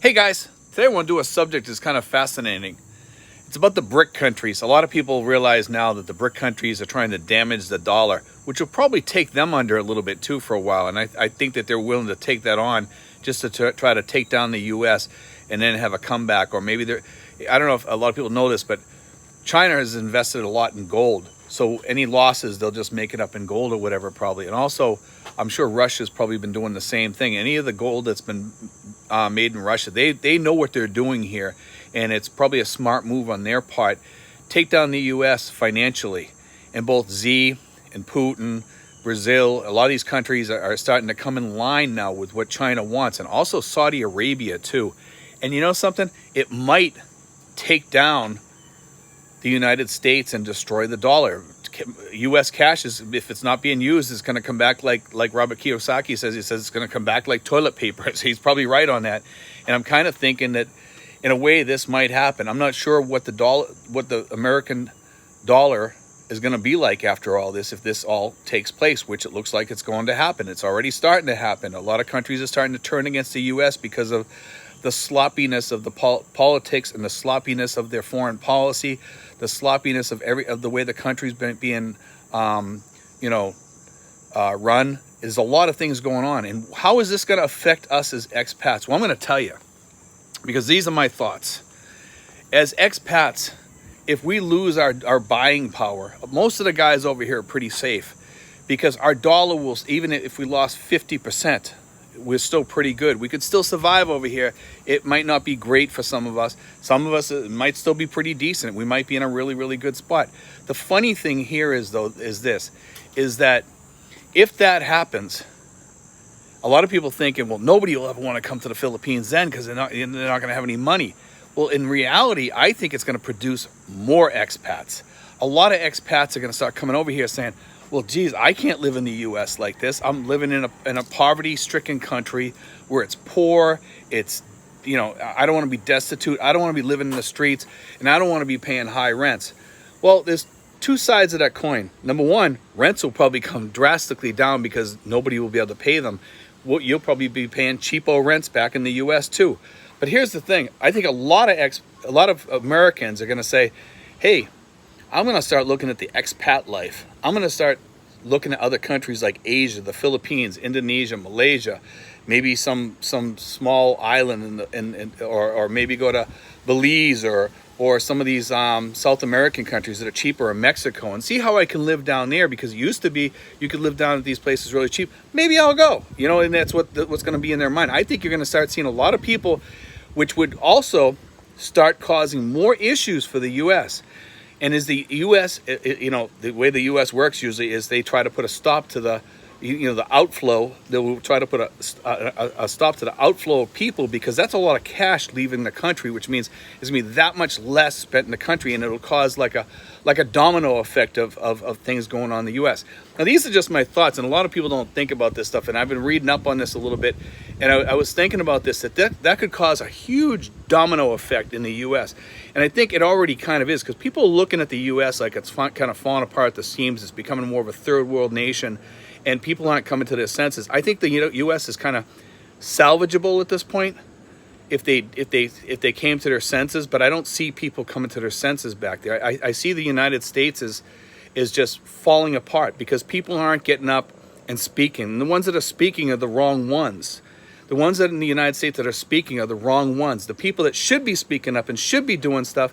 Hey guys, today I want to do a subject that's kind of fascinating. It's about the BRIC countries. A lot of people realize now that the BRIC countries are trying to damage the dollar, which will probably take them under a little bit too for a while. And I think that they're willing to take that on just to try to take down the US and then have a comeback. Or maybe I don't know if a lot of people know this, but China has invested a lot in gold. So any losses, they'll just make it up in gold or whatever probably. And also, I'm sure Russia's probably been doing the same thing. Any of the gold that's been made in Russia, they know what they're doing here. And it's probably a smart move on their part. Take down the US financially. And both Xi and Putin, Brazil, a lot of these countries are starting to come in line now with what China wants. And also Saudi Arabia too. And you know something? It might take down the United States and destroy the dollar. U.S. cash, if it's not being used, is going to come back like Robert Kiyosaki says. He says it's going to come back like toilet paper. So he's probably right on that. And I'm kind of thinking that, in a way, this might happen. I'm not sure what the American dollar is going to be like after all this, if this all takes place, which it looks like it's going to happen. It's already starting to happen. A lot of countries are starting to turn against the U.S. because of the sloppiness of the politics and the sloppiness of their foreign policy, the sloppiness of the way the country's being run. There's a lot of things going on. And how is this going to affect us as expats? Well, I'm going to tell you, because these are my thoughts. As expats, if we lose our buying power, most of the guys over here are pretty safe, because our dollar will, even if we lost 50%, we're still pretty good. We could still survive over here. It might not be great for some of us. Some of us, it might still be pretty decent. We might be in a really, really good spot. The funny thing here is that if that happens, a lot of people thinking, well, nobody will ever want to come to the Philippines then because they're not going to have any money. Well, in reality, I think it's going to produce more expats. A lot of expats are going to start coming over here saying, well, geez, I can't live in the U.S. like this. I'm living in a poverty-stricken country where it's poor. It's, I don't want to be destitute. I don't want to be living in the streets, and I don't want to be paying high rents. Well, there's two sides of that coin. Number one, rents will probably come drastically down because nobody will be able to pay them. Well, you'll probably be paying cheapo rents back in the U.S. too. But here's the thing. I think a lot of Americans are going to say, hey, I'm going to start looking at the expat life. I'm going to start looking at other countries like Asia, the Philippines, Indonesia, Malaysia, maybe some small island or maybe go to Belize or some of these South American countries that are cheaper, or Mexico, and see how I can live down there, because it used to be you could live down at these places really cheap. Maybe I'll go, and that's what's going to be in their mind. I think you're going to start seeing a lot of people, which would also start causing more issues for the U.S. And as the U.S., the way the U.S. works usually is they try to put a stop to the outflow. They will try to put a stop to the outflow of people, because that's a lot of cash leaving the country, which means there's going to be that much less spent in the country, and it'll cause like a domino effect of things going on in the U.S. Now, these are just my thoughts, and a lot of people don't think about this stuff, and I've been reading up on this a little bit, and I was thinking about this, that could cause a huge domino effect in the U.S., and I think it already kind of is, because people are looking at the U.S. like it's kind of falling apart at the seams. It's becoming more of a third world nation, and people aren't coming to their senses. I think the U.S. is kind of salvageable at this point if they came to their senses, but I don't see people coming to their senses back there. I see the United States is just falling apart because people aren't getting up and speaking. And the ones that are speaking are the wrong ones. The ones that in the United States that are speaking are the wrong ones. The people that should be speaking up and should be doing stuff,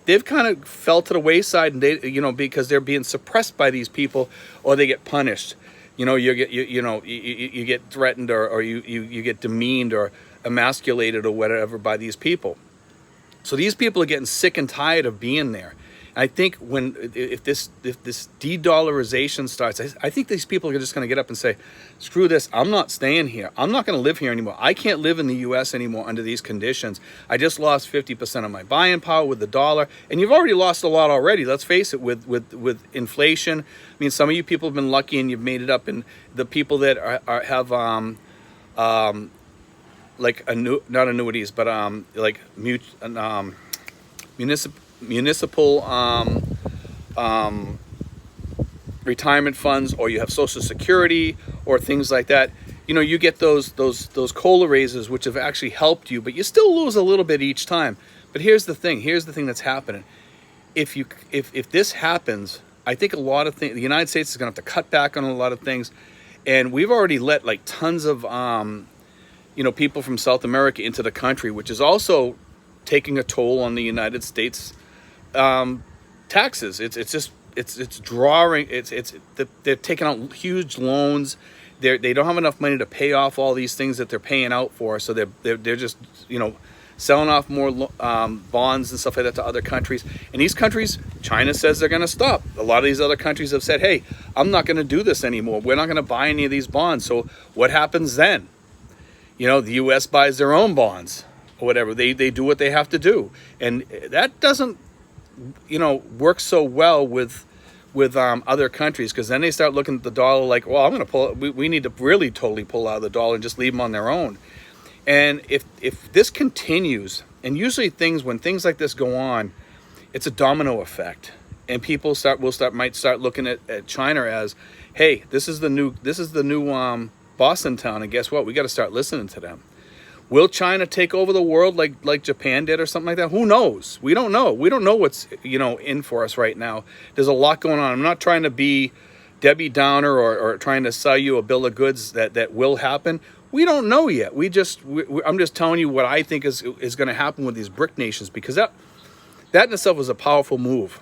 they've kind of fell to the wayside, and they, because they're being suppressed by these people, or they get punished. You get threatened, or you get demeaned or emasculated or whatever by these people. So these people are getting sick and tired of being there. I think if this de-dollarization starts, I think these people are just going to get up and say, screw this, I'm not staying here. I'm not going to live here anymore. I can't live in the U.S. anymore under these conditions. I just lost 50% of my buying power with the dollar. And you've already lost a lot already. Let's face it, with inflation. I mean, some of you people have been lucky and you've made it up. And the people that have not annuities, but like municipal retirement funds, or you have Social Security or things like that, you get those COLA raises, which have actually helped you, but you still lose a little bit each time. But here's the thing. Here's the thing that's happening. If this happens, I think a lot of things, the United States is going to have to cut back on a lot of things, and we've already let like tons of people from South America into the country, which is also taking a toll on the United States taxes. It's drawing. They're taking out huge loans. They don't have enough money to pay off all these things that they're paying out for. So they're just selling off more bonds and stuff like that to other countries. And these countries, China says they're going to stop. A lot of these other countries have said, hey, I'm not going to do this anymore. We're not going to buy any of these bonds. So what happens then? The U.S. buys their own bonds or whatever. They do what they have to do. And that doesn't, work so well with other countries, because then they start looking at the dollar like, well, I'm going to pull. We need to really totally pull out of the dollar and just leave them on their own. And if this continues, and usually when things like this go on, it's a domino effect, and people might start looking at China as, hey, this is the new Boston town, and guess what? We got to start listening to them. Will China take over the world like Japan did or something like that? Who knows? We don't know. We don't know what's in for us right now. There's a lot going on. I'm not trying to be Debbie Downer or trying to sell you a bill of goods that will happen. We don't know yet. I'm just telling you what I think is going to happen with these BRIC nations, because that in itself was a powerful move.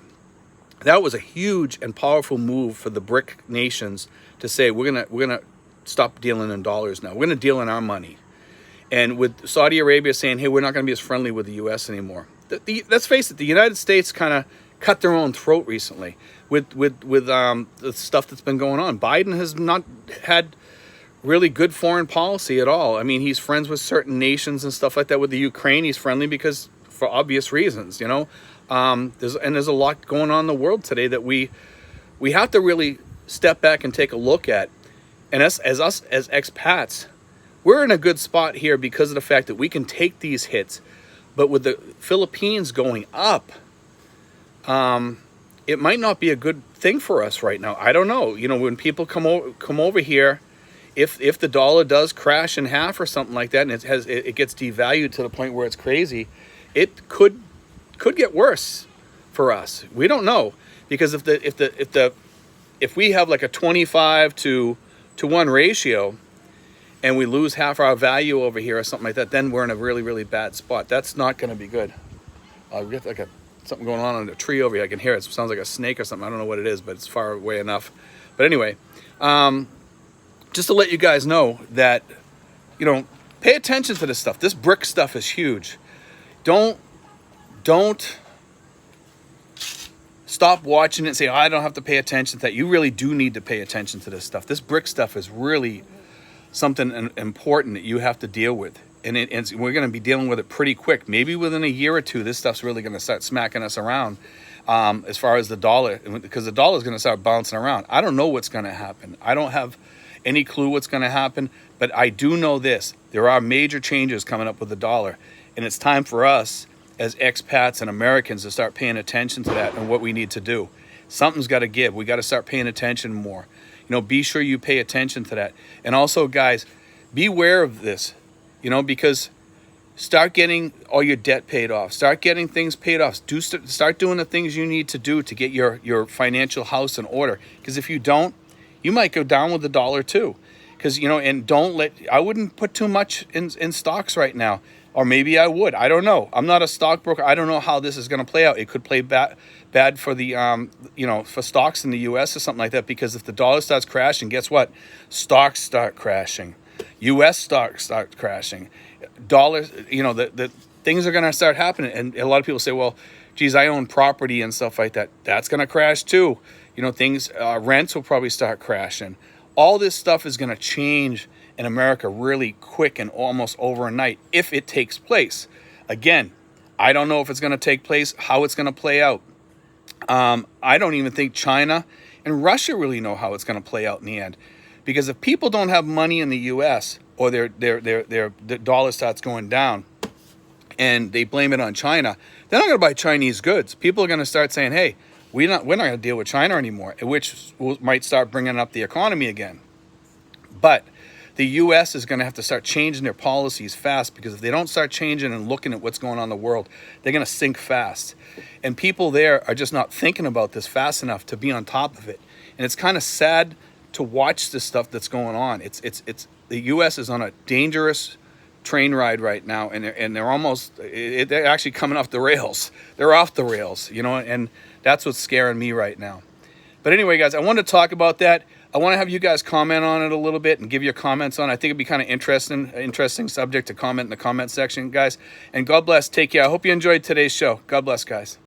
That was a huge and powerful move for the BRIC nations to say we're gonna stop dealing in dollars now. We're gonna deal in our money. And with Saudi Arabia saying, hey, we're not going to be as friendly with the U.S. anymore. Let's face it, the United States kind of cut their own throat recently with the stuff that's been going on. Biden has not had really good foreign policy at all. I mean, he's friends with certain nations and stuff like that. With the Ukraine, he's friendly because for obvious reasons, There's a lot going on in the world today that we have to really step back and take a look at. And as expats, we're in a good spot here because of the fact that we can take these hits. But with the Philippines going up, it might not be a good thing for us right now. I don't know. When people come over here, if the dollar does crash in half or something like that, and it gets devalued to the point where it's crazy, it could get worse for us. We don't know, because if we have like a 25 to 1 ratio, and we lose half our value over here or something like that, then we're in a really, really bad spot. That's not going to be good. We get like something going on the tree over here. I can hear it. It sounds like a snake or something. I don't know what it is, but it's far away enough. But anyway, just to let you guys know that, pay attention to this stuff. This BRIC stuff is huge. Don't stop watching it and say, I don't have to pay attention to that. You really do need to pay attention to this stuff. This BRIC stuff is really something important that you have to deal with, and we're going to be dealing with it pretty quick. Maybe within a year or two, this stuff's really going to start smacking us around as far as the dollar, because the dollar is going to start bouncing around. I don't know what's going to happen. I don't have any clue what's going to happen, but I do know this: there are major changes coming up with the dollar, and it's time for us as expats and Americans to start paying attention to that and what we need to do. Something's got to give. We got to start paying attention more. Be sure you pay attention to that. And also, guys, beware of this, because start getting all your debt paid off. Start getting things paid off. Start doing the things you need to do to get your financial house in order. Because if you don't, you might go down with the dollar too. Because, and I wouldn't put too much in stocks right now. Or maybe I would. I don't know. I'm not a stockbroker. I don't know how this is going to play out. It could play bad for the, for stocks in the U.S. or something like that. Because if the dollar starts crashing, guess what? Stocks start crashing. U.S. stocks start crashing. Dollars, the things are going to start happening. And a lot of people say, well, geez, I own property and stuff like that. That's going to crash too. Rents will probably start crashing. All this stuff is going to change in America really quick and almost overnight if it takes place. Again, I don't know if it's going to take place, how it's going to play out. I don't even think China and Russia really know how it's going to play out in the end. Because if people don't have money in the U.S. or their dollar starts going down and they blame it on China, they're not going to buy Chinese goods. People are going to start saying, hey, we're not going to deal with China anymore, which might start bringing up the economy again. But The U.S. is going to have to start changing their policies fast, because if they don't start changing and looking at what's going on in the world, they're going to sink fast. And people there are just not thinking about this fast enough to be on top of it. And it's kind of sad to watch this stuff that's going on. It's the U.S. is on a dangerous train ride right now, and they're almost, they're actually coming off the rails. They're off the rails, you know, and that's what's scaring me right now. But anyway, guys, I wanted to talk about that. I want to have you guys comment on it a little bit and give your comments on it. I think it'd be kind of interesting subject to comment in the comment section, guys. And God bless. Take care. I hope you enjoyed today's show. God bless, guys.